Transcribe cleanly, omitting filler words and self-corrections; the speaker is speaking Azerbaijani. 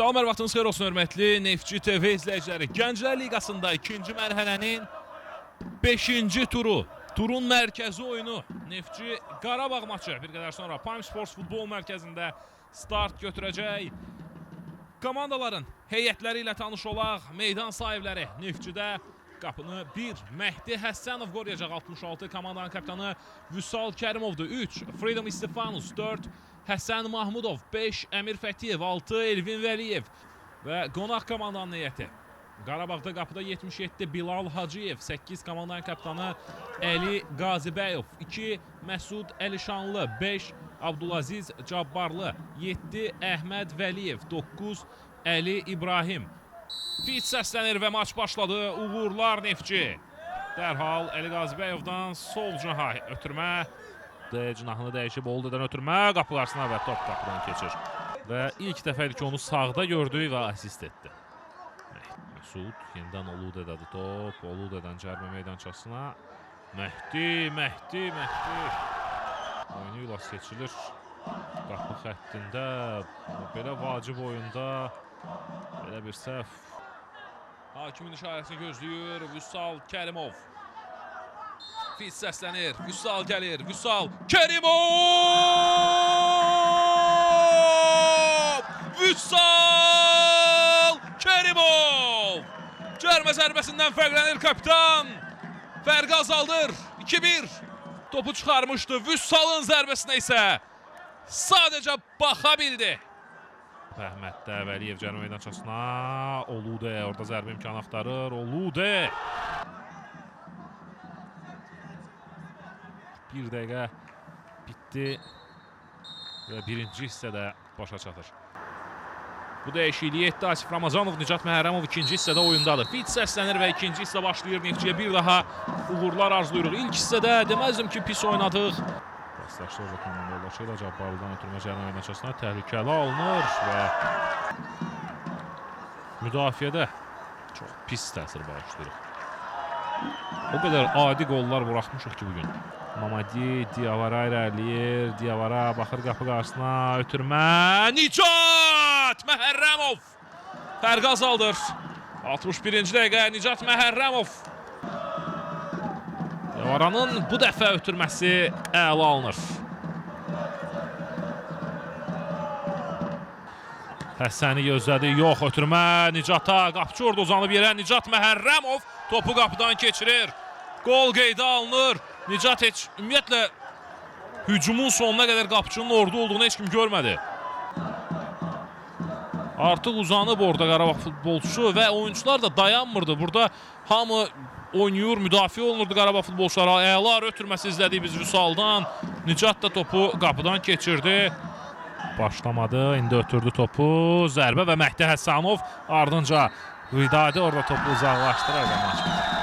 Salam, hər vaxtınız xeyir olsun, hörmətli Neftçi TV izləyiciləri. Gənclər Liqasında ikinci mərhələnin 5-ci turu, turun mərkəzi oyunu Neftçi Qarabağ maçı bir qədər sonra Prime Sports futbol mərkəzində start götürəcək. Komandaların heyətləri ilə tanış olaq. Meydan sahibləri Neftçidə qapını 1 Məhdi Həsənov qoruyacaq. 66 komandanın kapitanı Vüsal Kərimovdur. 3 Freedom İstifanus, 4 Həsən Mahmudov, 5 Əmir Fətiyev, 6 Elvin Vəliyev və qonaq komandanın heyəti. Qarabağda qapıda 77 Bilal Hacıyev, 8 komandanın kapitanı Əli Qazibəyov, 2 Məsud Əlişanlı, 5 Abdulaziz Cabbarlı, 7 Əhməd Vəliyev, 9 Əli İbrahim. Fit səslənir və maç başladı. Uğurlar Neftçi. Dərhal Əli Qazibəyovdan sol cinaha ötürmə. Cinahını dəyişib Olude'dən ötürmə. Qapı qarşısına və top qapıdan keçir. Və ilk dəfə idi ki, onu sağda gördük və asist etdi. Məsud, yenidən Olude'dadır top. Olude'dən cərimə meydançasına. Məhdi. Oyunu ilə seçilir. Qapı xəttində. Belə vacib oyunda. Belə bir səhv. Hakimin işarəsini gözləyir Vüsal Kərimov. Fit səslənir. Vüsal gəlir. Vüsal Kərimov! Vüsal Kərimov! Cərmə zərbəsindən fərqlənir kapitan. Fərqi azaldır. 2-1. Topu çıxarmışdı. Vüsalın zərbəsinə isə sadəcə baxa bildi. Əhməddə Vəliyev cərimə meydançasına. Olude orada zərbə imkanı axtarır. Olude! Bir dəqiqə bitdi və birinci hissədə başa çatır. Bu dəyişikliyi etdi Asif Ramazanov, Nicat Məhərrəmov ikinci hissədə oyundadır. Fit səslənir və ikinci hissə başlayır. Neftçiyə bir daha uğurlar arzuluyuruq. İlk hissədə deməzdim ki, pis oynadıq. Dəstəkçi orada komandalaşı ilə Cabbarlıdan ötürmə cərimə meydançasına təhlükəli alınır və müdafiədə çox pis təsir bağışlayırıq. O qədər adi qollar buraxmışıq ki bugün. Mamadi Diavara irəliyir. Diavara baxır qapı qarşısına, ötürmə. Nicat Məhərrəmov fərqi azaldır. 61-ci dəqiqə Nicat Məhərrəmov. Diavaranın bu dəfə ötürməsi əla alınır. Həsəni gözlədi, yox ötürmə Nicata. Qapıcı orada uzanıb yerə. Nicat Məhərrəmov topu qapıdan keçirir. Qol qeydə alınır. Nicat heç ümumiyyətlə hücumun sonuna qədər qapıcının orada olduğunu heç kim görmədi. Artıq uzanıb orada Qarabağ futbolçusu və oyuncular da dayanmırdı. Burada hamı oynayır, müdafiə olunurdu Qarabağ futbolçuları. Əla ötürməsi izlədik biz Vüsaldan. Nicat da topu qapıdan keçirdi. Başlamadı, indi ötürdü topu. Zərbə və Məhdi Həsənov ardınca Vidadi orada topu uzaqlaşdırır və maç bitir.